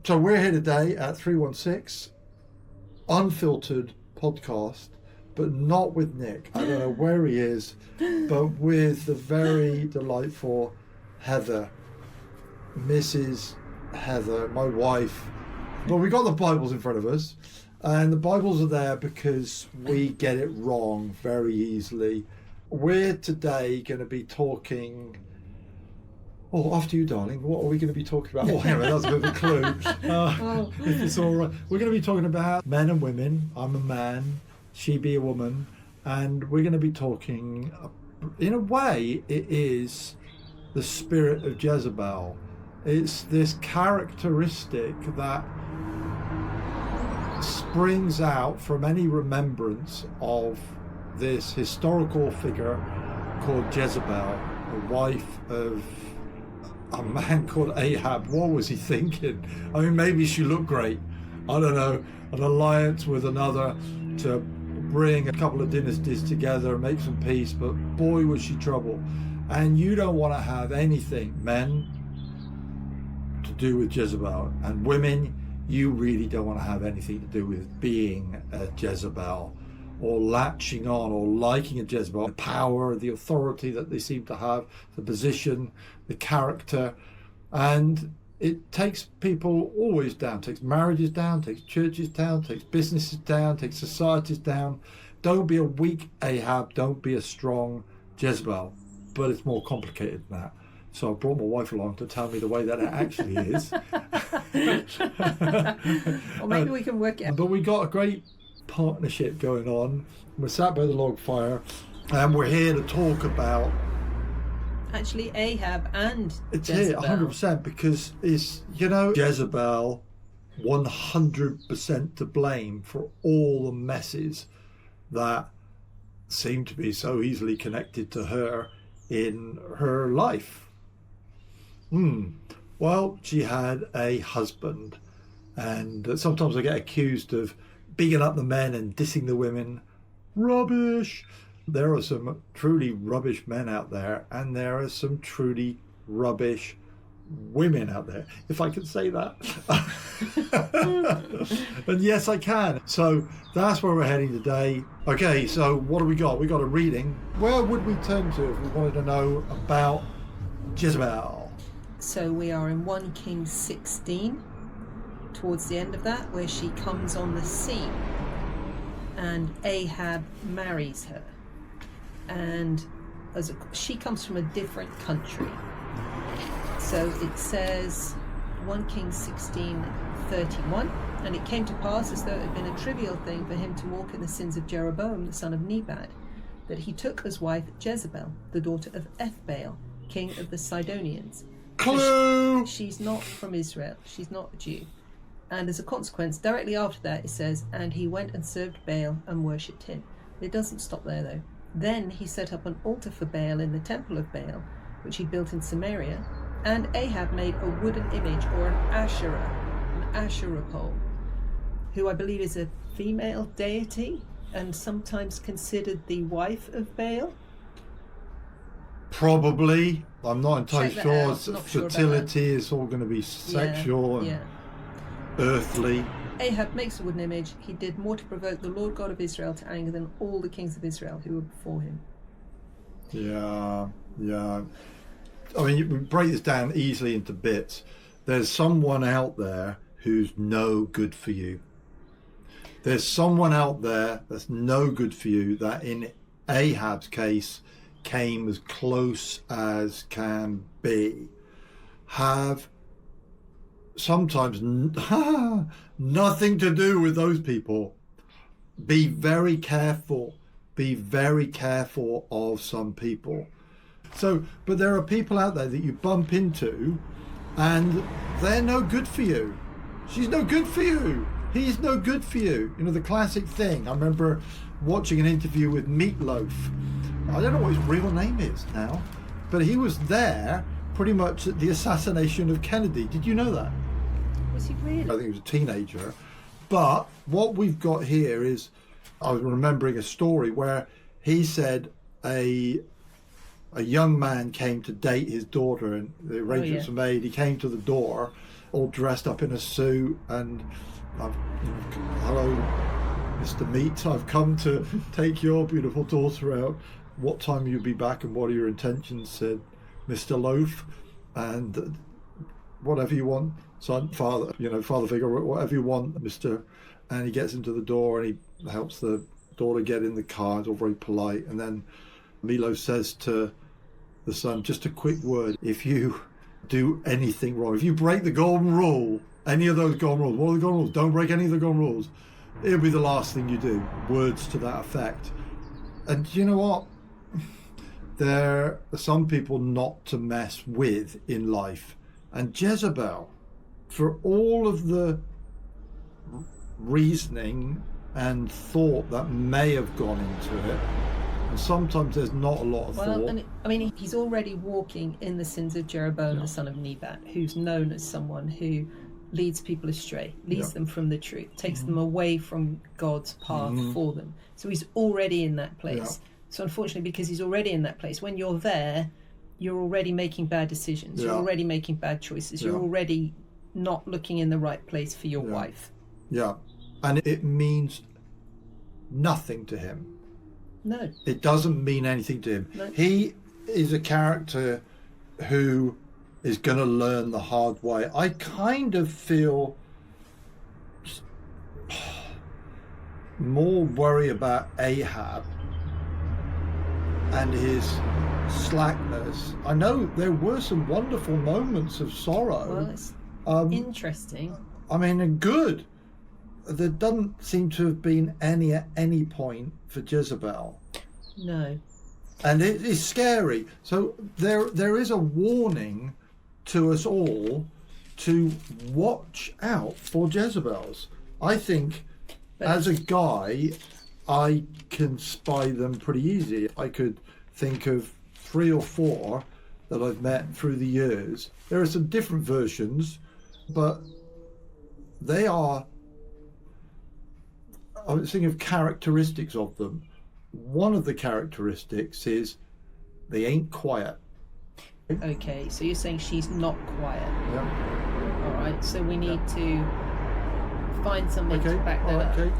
So we're here today at 316 Unfiltered podcast, but not with Nick. I don't know where he is, but with the very delightful Heather, Mrs. Heather, my wife. Well, we got the Bibles in front of us, and the Bibles are there because we get it wrong very easily. We're today going to be talking... Oh, after you, darling, what are we going to be talking about? Oh, hang on, that's a bit of a clue. If it's all right. We're going to be talking about men and women. I'm a man, she be a woman. And we're going to be talking, in a way, it is the spirit of Jezebel. It's this characteristic that springs out from any remembrance of this historical figure called Jezebel, a wife of a man called Ahab. What was he thinking? I mean, maybe she looked great. I don't know. An alliance with another to bring a couple of dynasties together and make some peace, but boy, was she trouble. And you don't want to have anything, men, to do with Jezebel. And women, you really don't want to have anything to do with being a Jezebel, or latching on or liking a Jezebel. The power, the authority that they seem to have, the position, the character. And it takes people always down, takes marriages down, takes churches down, takes businesses down, takes societies down. Don't be a weak Ahab, don't be a strong Jezebel. But it's more complicated than that. So I brought my wife along to tell me the way that it actually is. Or maybe we can work it out. But we got a great partnership going on. We're sat by the log fire and we're here to talk about Actually, Ahab and it's Jezebel. Here 100%, because it's, you know, Jezebel 100% to blame for all the messes that seem to be so easily connected to her in her life. Well, she had a husband, and sometimes I get accused of bigging up the men and dissing the women. Rubbish. There are some truly rubbish men out there, and there are some truly rubbish women out there, if I can say that. And yes, I can. So that's where we're heading today. Okay, so what do we got? We got a reading. Where would we turn to if we wanted to know about Jezebel? So we are in 1 Kings 16, towards the end of that, where she comes on the scene and Ahab marries her. And she comes from a different country. So it says 1 Kings 16:31, and it came to pass, as though it had been a trivial thing for him to walk in the sins of Jeroboam the son of Nebat, that he took as wife Jezebel, the daughter of Ethbaal, king of the Sidonians. Clue! She's not from Israel, she's not a Jew. And as a consequence, directly after that it says, and he went and served Baal and worshipped him. It doesn't stop there though. Then he set up an altar for Baal in the temple of Baal, which he built in Samaria, and Ahab made a wooden image, or an Asherah pole, who I believe is a female deity and sometimes considered the wife of Baal. Probably. I'm not entirely sure. Not sure fertility is all going to be sexual and earthly. Ahab makes a wooden image. He did more to provoke the Lord God of Israel to anger than all the kings of Israel who were before him. Yeah. I mean, we break this down easily into bits. There's someone out there who's no good for you. There's someone out there that's no good for you, that in Ahab's case came as close as can be. Have sometimes nothing to do with those people. Be very careful. Be very careful of some people. So, but there are people out there that you bump into and they're no good for you. She's no good for you. He's no good for you. You know, the classic thing. I remember watching an interview with Meatloaf. I don't know what his real name is now, but he was there pretty much at the assassination of Kennedy. Did you know that? Was he really? I think he was a teenager. But what we've got here is, I was remembering a story where he said a young man came to date his daughter, and the arrangements were made. He came to the door all dressed up in a suit, and I've, hello, Mr. Meat, I've come to take your beautiful daughter out. What time will you be back, and what are your intentions? Said Mr. Loaf, and whatever you want, son, father, father figure, whatever you want, Mr. And he gets into the door and he helps the daughter get in the car. It's all very polite. And then Milo says to the son, just a quick word, if you do anything wrong, if you break the golden rule, any of those golden rules, what are the golden rules? Don't break any of the golden rules. It'll be the last thing you do. Words to that effect. And you know what? There are some people not to mess with in life. And Jezebel, for all of the reasoning and thought that may have gone into it, and sometimes there's not a lot of thought. And I mean, he's already walking in the sins of Jeroboam, the son of Nebat, who's known as someone who leads people astray, leads them from the truth, takes them away from God's path for them. So he's already in that place. So unfortunately, because he's already in that place, when you're there, you're already making bad decisions. You're already making bad choices. You're already not looking in the right place for your wife. Yeah. And it means nothing to him. No. It doesn't mean anything to him. No. He is a character who is going to learn the hard way. I kind of feel more worry about Ahab and his slackness. I know there were some wonderful moments of sorrow. Well, it's interesting. I mean, good. There doesn't seem to have been any at any point for Jezebel. No. And it is scary. So there is a warning to us all to watch out for Jezebels. I think as a guy, I can spy them pretty easy. I could think of 3 or 4 that I've met through the years. There are some different versions, but they are, I was thinking of characteristics of them. One of the characteristics is they ain't quiet. Okay, so you're saying she's not quiet. Yeah. All right, so we need to find something to back that up. Okay.